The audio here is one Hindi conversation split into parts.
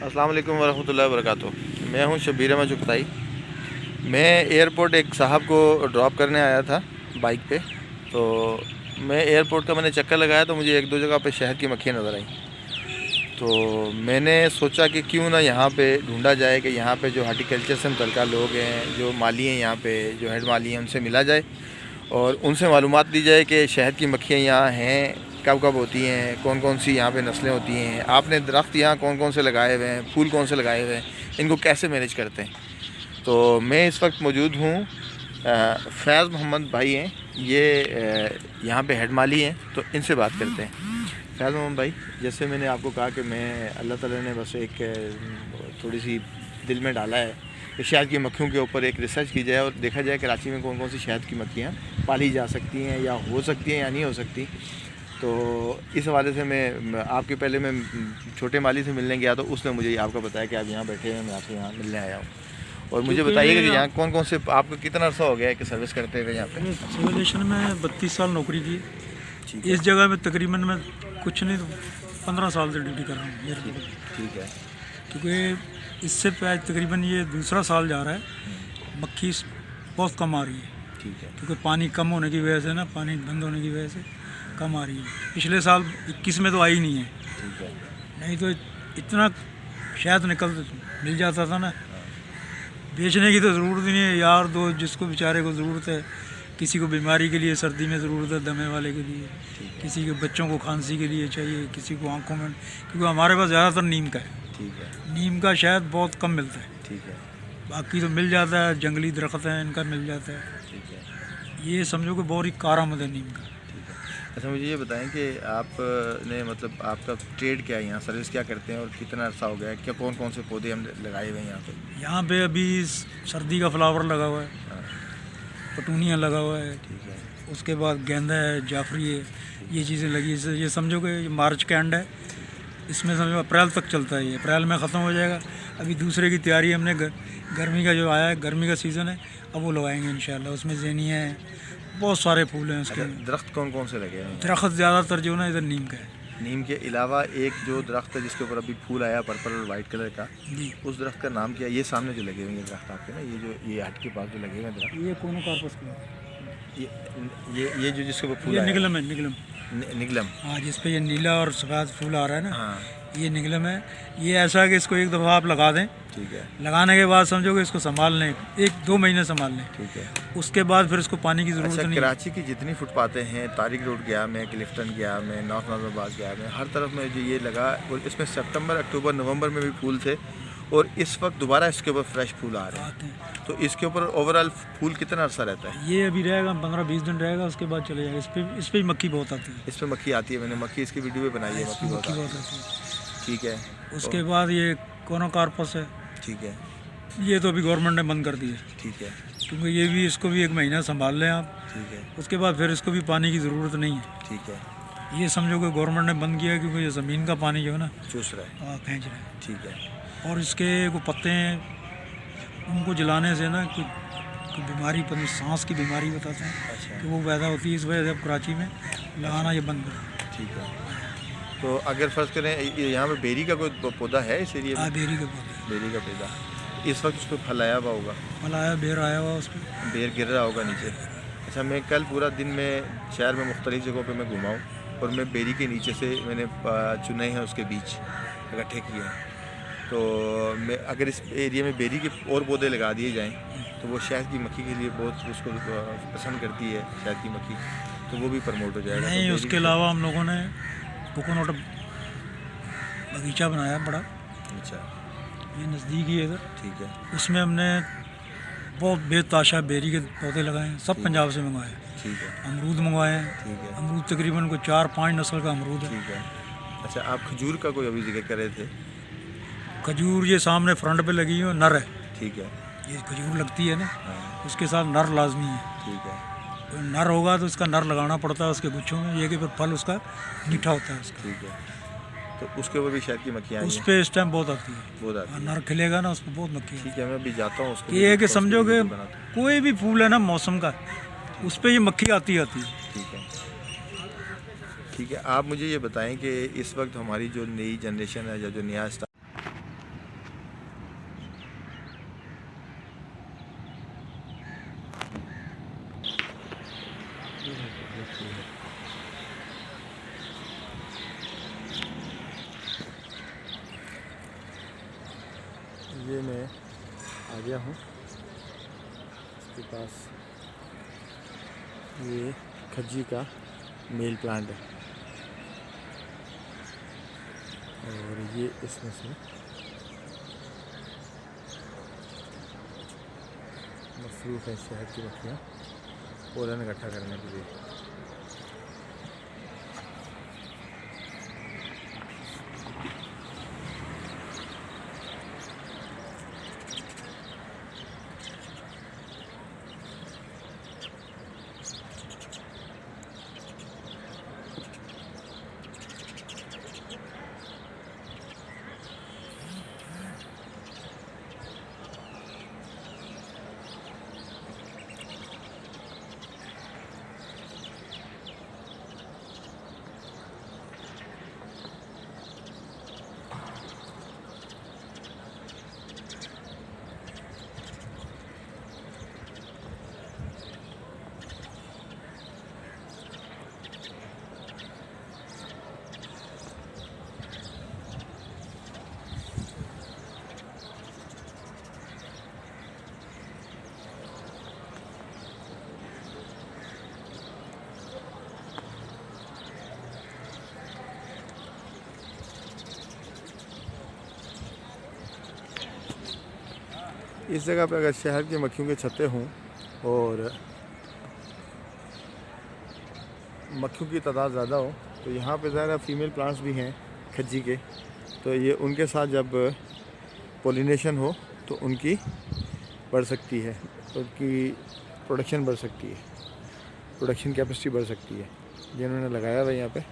अस्सलाम वालेकुम वरहमतुल्लाहि वबरकातुहू। मैं हूं शब्बीर अहमद चुगताई। मैं एयरपोर्ट एक साहब को ड्रॉप करने आया था बाइक पे। तो मैं एयरपोर्ट का मैंने चक्कर लगाया तो मुझे एक दो जगह पे शहद की मक्खियाँ नज़र आई। तो मैंने सोचा कि क्यों ना यहाँ पे ढूंढा जाए कि यहाँ पे जो हार्टिकल्चर से मुतल्लिक़ लोग हैं, जो माली हैं, यहाँ पे जो हेड माली हैं, उनसे मिला जाए और उनसे मालूमात दी जाए कि शहद की मक्खियाँ यहाँ हैं, कब कब होती हैं, कौन कौन सी यहाँ पे नस्लें होती हैं, आपने दरख्त यहाँ कौन कौन से लगाए हुए हैं, फूल कौन से लगाए हुए हैं, इनको कैसे मैनेज करते हैं। तो मैं इस वक्त मौजूद हूँ, फैज़ मोहम्मद भाई हैं, ये यहाँ पे हेड माली हैं, तो इनसे बात करते हैं। फैज़ मोहम्मद भाई, जैसे मैंने आपको कहा कि मैं अल्लाह ताला ने बस एक थोड़ी सी दिल में डाला है कि शहद की मक्खियों के ऊपर एक रिसर्च की जाए और देखा जाए कराची में कौन कौन सी शहद की मक्खियाँ पाली जा सकती हैं या हो सकती हैं या नहीं हो सकती। तो इस हवाले से मैं आपके पहले मैं छोटे माली से मिलने गया तो उसने मुझे आपका बताया कि आप यहाँ बैठे हैं, मैं आपसे यहाँ मिलने आया हूँ। और मुझे बताइएगा कि यहाँ कौन कौन से, आपको कितना अर्सा हो गया है कि सर्विस करते हुए यहाँ पे? सिविलेशन में 32 साल नौकरी की। इस जगह में तकरीबन मैं कुछ नहीं तो 15 साल से ड्यूटी कर रहा हूँ। ठीक है। क्योंकि इससे पहले तकरीबन ये दूसरा साल जा रहा है, मक्खी बहुत कम आ रही है। ठीक है। क्योंकि पानी कम होने की वजह से ना, पानी बंद होने की वजह से कम आ रही है। पिछले साल 21 में तो आई नहीं है। ठीक है। नहीं तो इतना शहद मिल जाता था ना, बेचने की तो ज़रूरत ही नहीं है। यार दो जिसको बेचारे को ज़रूरत है, किसी को बीमारी के लिए सर्दी में ज़रूरत है, दमे वाले के लिए, किसी के बच्चों को खांसी के लिए चाहिए, किसी को आंखों में, क्योंकि हमारे पास ज़्यादातर नीम का है। ठीक है। नीम का शहद बहुत कम मिलता है। ठीक है। बाकी तो मिल जाता है, जंगली दरख्त हैं इनका मिल जाता है। ठीक है। ये समझो कि बहुत ही कारआमद है नीम का। अच्छा, मुझे ये बताएं कि आपने मतलब आपका ट्रेड क्या है, यहाँ सर्विस क्या करते हैं और कितना अर्सा हो गया है, क्या कौन कौन से पौधे हम लगाए हुए हैं यहाँ पे? यहाँ पे अभी सर्दी का फ्लावर लगा हुआ है, पटूनिया लगा हुआ है। ठीक है। उसके बाद गेंदा है, जाफरी है, ये चीज़ें लगी। इससे ये समझो कि ये मार्च का एंड है, इसमें समझो अप्रैल तक चलता है। ये अप्रैल में ख़त्म हो जाएगा। अभी दूसरे की तैयारी हमने गर्मी का जो आया है, गर्मी का सीज़न है, अब वो लगाएंगे इंशाल्लाह। उसमें ज़ेनिया है, बहुत सारे फूल हैं उसके। दरख्त कौन कौन से लगे हैं? दरख्त ज़्यादातर जो ना इधर नीम का है। नीम के अलावा एक जो दरख्त है जिसके ऊपर अभी फूल आया पर्पल और वाइट कलर का, जी, उस दरख्त का नाम क्या है? ये सामने जो लगे हुए हैं दरख्त आपके ना, ये जो ये हट के पास जो लगे हुए हैं दरख्त, ये कोनोकार्पस का, ये जो जिसके ऊपर फूल ये आया, निगलम है, निगलम। निगलम। हाँ, जिस पे ये नीला और सफ़ेद फूल आ रहा है ना, हाँ। ये निगलम है। ये ऐसा है कि इसको एक दफ़ा आप लगा दें, ठीक है। लगाने के बाद समझो कि इसको संभाल लें, 1-2 महीने संभाल लें। ठीक है। उसके बाद फिर इसको पानी की ज़रूरत अच्छा, नहीं है। कराची की जितनी फुटपातें हैं, तारिक रोड गया मैं, क्लिफ्टन गया मैं, नॉर्थ नाज़रबाद गया मैं, हर तरफ में जो ये लगा, और इसमें सितंबर, अक्टूबर, नवंबर में भी फूल थे और इस वक्त दोबारा इसके ऊपर फ्रेश फूल आ रहे हैं। तो इसके ऊपर ओवरऑल फूल कितना अर्सा रहता है? ये अभी रहेगा 15-20 दिन रहेगा, उसके बाद चले जाएगा। इस पे भी मक्खी बहुत आती है। इस पर मक्खी आती है, मैंने मक्खी इसकी वीडियो पे बनाई है, मक्खी बहुत बहुत आती आती है। है। ठीक है। उसके बाद ये कोनोकार्पस है, ठीक है। ये तो अभी गवर्नमेंट ने बंद कर दी है, ठीक है। क्योंकि ये भी, इसको भी 1 महीना संभाल लें आप। ठीक है। उसके बाद फिर इसको भी पानी की ज़रूरत नहीं है। ठीक है। ये समझो कि गवर्नमेंट ने बंद किया है, क्योंकि ये ज़मीन का पानी जो है ना, चूस रहा है। खींच रहा है। ठीक है। और इसके वो पत्ते हैं, उनको जलाने से ना कोई बीमारी, सांस की बीमारी बताते हैं अच्छा। कि वो पैदा होती है। इस वजह से अब कराची में लगाना ये बंद कर। ठीक है। तो अगर फ़र्ज़ करें यहाँ पे बेरी का कोई पौधा है इस एरिया में? बेरी के पौधे, बेरी का पौधा इस वक्त उस पर फल आया हुआ होगा, फल आया, बेर आया हुआ उस पर, बेर गिर रहा होगा नीचे। अच्छा, मैं कल पूरा दिन में शहर में मुख्तलिफ़ जगहों पे मैं घुमाऊँ और मैं बेरी के नीचे से मैंने चुने हैं उसके बीज इकट्ठे किए हैं। तो मैं अगर इस एरिया में बेरी के और पौधे लगा दिए जाएँ तो वो शहद की मक्खी के लिए बहुत उसको पसंद करती है, शहद की मक्खी, तो वो भी प्रमोट हो जाएगा। नहीं, तो उसके अलावा हम लोगों ने कोकोनट बगीचा बनाया बड़ा। अच्छा। ये नज़दीक ही है इधर। ठीक है। उसमें हमने बहुत बेताशा बेरी के पौधे लगाए हैं, सब पंजाब से मंगवाए हैं। ठीक है। अमरूद मंगवाए हैं। ठीक है। अमरूद तकरीबन कोई 4-5 नस्ल का अमरूद है। ठीक है। अच्छा, आप खजूर का कोई अभी जिक्र कर रहे थे? खजूर ये सामने फ्रंट पे लगी है, नर है। ठीक है। ये खजूर लगती है ना, हाँ। उसके साथ नर लाजमी है। ठीक है। तो नर होगा तो उसका नर लगाना पड़ता है उसके गुच्छों में, ये कि फिर फल उसका मीठा होता है उसका। ठीक है। तो उसके ऊपर भी शहद की मक्खियाँ आई उस हैं? पर इस टाइम बहुत आती है, बहुत आती है। नर खिलेगा ना, उस पर बहुत मक्खी है। ठीक है, मैं भी जाता हूँ उसको। ये है कि उसको समझो कि वीडियो बनाता हूँ। कोई भी फूल है ना मौसम का, उस पर ये मक्खी आती है। ठीक है। ठीक है, आप मुझे ये बताएं कि इस वक्त हमारी जो नई जनरेशन है या जो नया ये मैं आ गया हूँ इसके पास। ये खज्जी का मेल प्लांट है और ये इसमें से मसरूफ़ है शहद की मक्खियाँ पोलन इकट्ठा करने के लिए। इस जगह पर अगर शहद की मक्खियों के छत्ते हों और मक्खियों की तादाद ज़्यादा हो तो यहाँ पे ज़्यादा फीमेल प्लांट्स भी हैं खज्जी के, तो ये उनके साथ जब पोलिनेशन हो तो उनकी बढ़ सकती है, उनकी प्रोडक्शन बढ़ सकती है, प्रोडक्शन कैपेसिटी बढ़ सकती है। ये उन्होंने लगाया हुआ है यहाँ पे।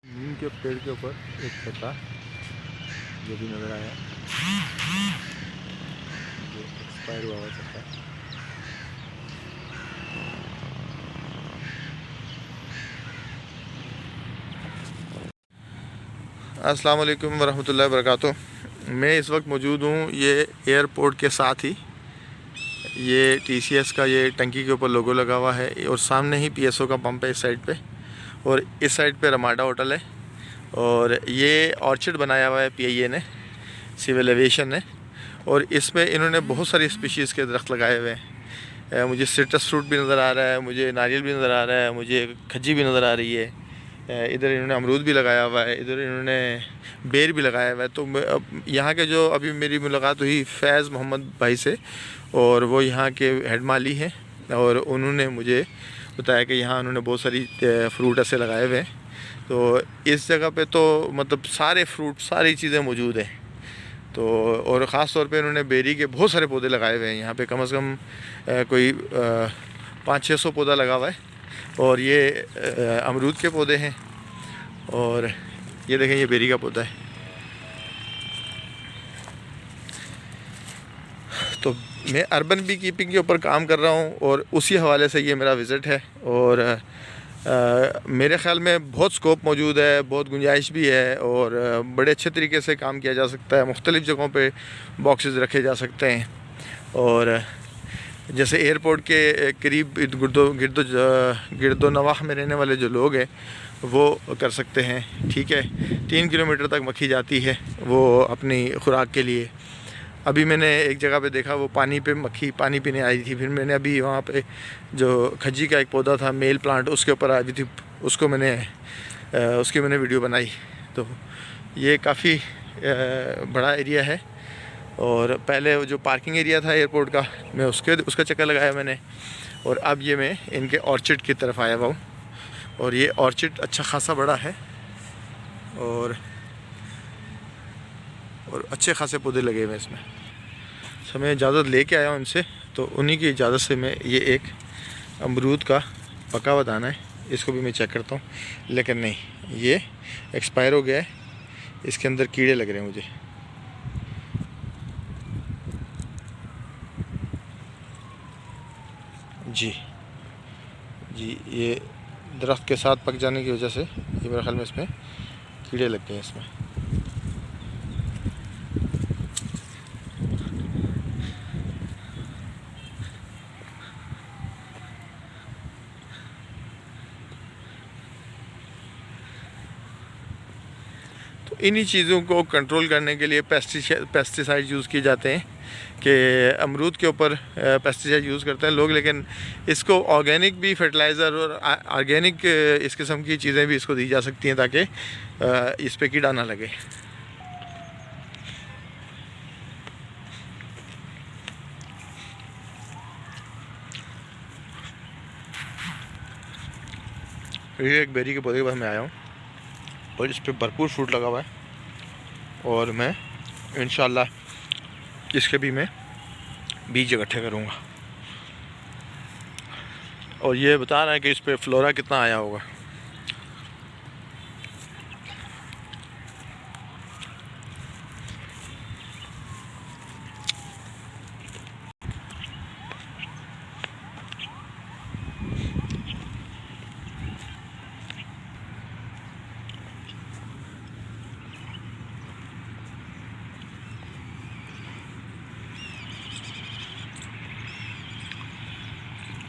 नीम के पेड़ के ऊपर एक पत्ता जो भी नज़र आया, जो एक्सपायर हुआ सकता है। अस्सलाम वालेकुम वरहमतुल्लाहि वबरकातुहू। मैं इस वक्त मौजूद हूँ ये एयरपोर्ट के साथ ही। ये TCS का ये टंकी के ऊपर लोगो लगा हुआ है और सामने ही PSO का पंप है इस साइड पे, और इस साइड पे रमाडा होटल है। और ये ऑर्चिड बनाया हुआ है PIA ने, सिविल एविएशन ने, और इसमें इन्होंने बहुत सारी स्पीशीज़ के दरख्त लगाए हुए हैं। मुझे सिट्रस फ्रूट भी नज़र आ रहा है, मुझे नारियल भी नज़र आ रहा है, मुझे खज्जी भी नज़र आ रही है। इधर इन्होंने अमरूद भी लगाया हुआ है, इधर इन्होंने बेर भी लगाया हुआ है। तो यहाँ के जो अभी मेरी मुलाकात हुई फैज़ मोहम्मद भाई से, और वो यहाँ के हेड माली हैं, और उन्होंने मुझे बताया कि यहाँ उन्होंने बहुत सारी फ्रूट ऐसे लगाए हुए हैं। तो इस जगह पे तो मतलब सारे फ्रूट सारी चीज़ें मौजूद हैं। तो और ख़ास तौर पे उन्होंने बेरी के बहुत सारे पौधे लगाए हुए हैं। यहाँ पे कम से कम कोई 500-600 पौधा लगा हुआ है, और ये अमरूद के पौधे हैं, और ये देखें ये बेरी का पौधा है। तो मैं अर्बन बी कीपिंग के ऊपर काम कर रहा हूँ, और उसी हवाले से ये मेरा विज़िट है। और मेरे ख़्याल में बहुत स्कोप मौजूद है, बहुत गुंजाइश भी है, और बड़े अच्छे तरीके से काम किया जा सकता है। मुख्तलिफ़ जगहों पे बॉक्सेस रखे जा सकते हैं, और जैसे एयरपोर्ट के करीब गिरदो नवाह में रहने वाले जो लोग हैं वो कर सकते हैं। ठीक है, 3 किलोमीटर तक मक्खी जाती है वो अपनी खुराक के लिए। अभी मैंने एक जगह पे देखा वो पानी पे मक्खी पानी पीने आई थी, फिर मैंने अभी वहाँ पे जो खज्जी का एक पौधा था मेल प्लांट उसके ऊपर आई थी, उसकी मैंने वीडियो बनाई। तो ये काफ़ी बड़ा एरिया है। और पहले वो जो पार्किंग एरिया था एयरपोर्ट का, मैं उसका चक्कर लगाया मैंने। और अब ये मैं इनके ऑर्चिड की तरफ आया हुआ हूँ। और ये ऑर्चिड अच्छा खासा बड़ा है और अच्छे खासे पौधे लगे हुए हैं इसमें। तो मैं इजाज़त लेके आया हूँ इनसे, तो उन्हीं की इजाज़त से मैं ये एक अमरूद का पका हुआ दाना है, इसको भी मैं चेक करता हूँ। लेकिन नहीं, ये एक्सपायर हो गया है, इसके अंदर कीड़े लग रहे हैं मुझे। जी जी, ये दरख्त के साथ पक जाने की वजह से ये मेरे ख्याल में इसमें कीड़े लग गए हैं इसमें। तो इन्हीं चीज़ों को कंट्रोल करने के लिए पेस्टिसाइड यूज़ किए जाते हैं कि अमरूद के ऊपर पेस्टिसाइड यूज़ करते हैं लोग, लेकिन इसको ऑर्गेनिक भी फर्टिलाइज़र और ऑर्गेनिक इस किस्म की चीज़ें भी इसको दी जा सकती हैं ताकि इस पे कीड़ा ना लगे। ये एक बेरी के पौधे के पास मैं आया हूँ और इस पर भरपूर फ्रूट लगा हुआ है और मैं इंशाल्लाह इसके भी मैं बीज इकट्ठे करूँगा। और ये बता रहा है कि इस पर फ्लोरा कितना आया होगा।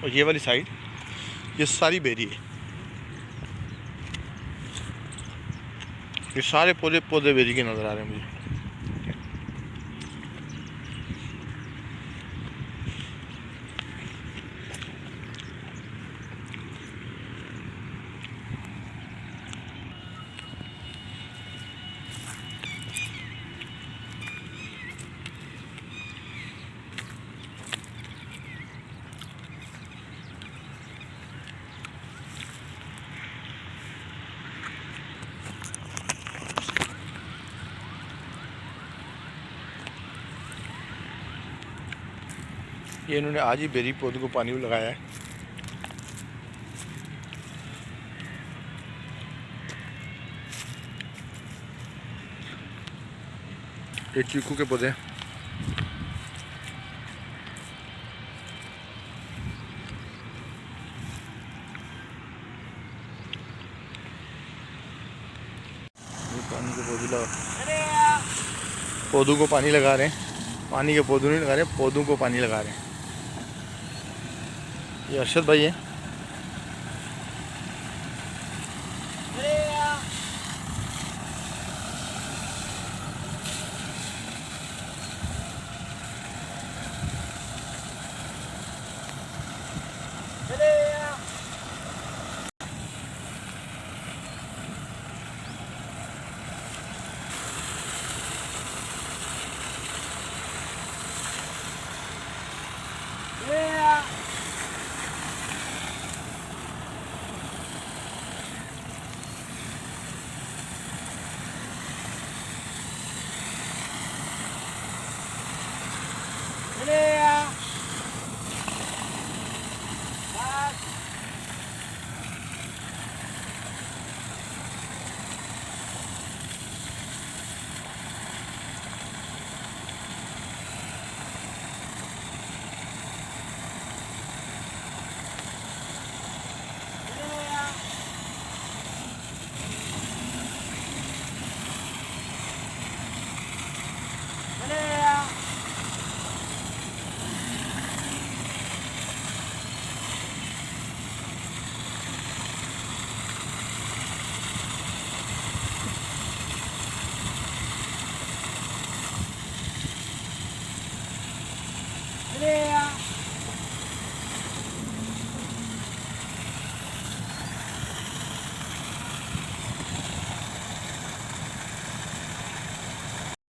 और ये वाली साइड ये सारी बेरी है, ये सारे पौधे बेरी के नज़र आ रहे हैं मुझे। ये इन्होंने आज ही बेरी पौधे को पानी भी लगाया है। ये चीकू के पौधे हैं। पानी के पौधों को पानी लगा रहे हैं। पानी के पौधों नहीं लगा रहे, पौधों को पानी लगा रहे हैं। ये अरशद भाई है। Yeah.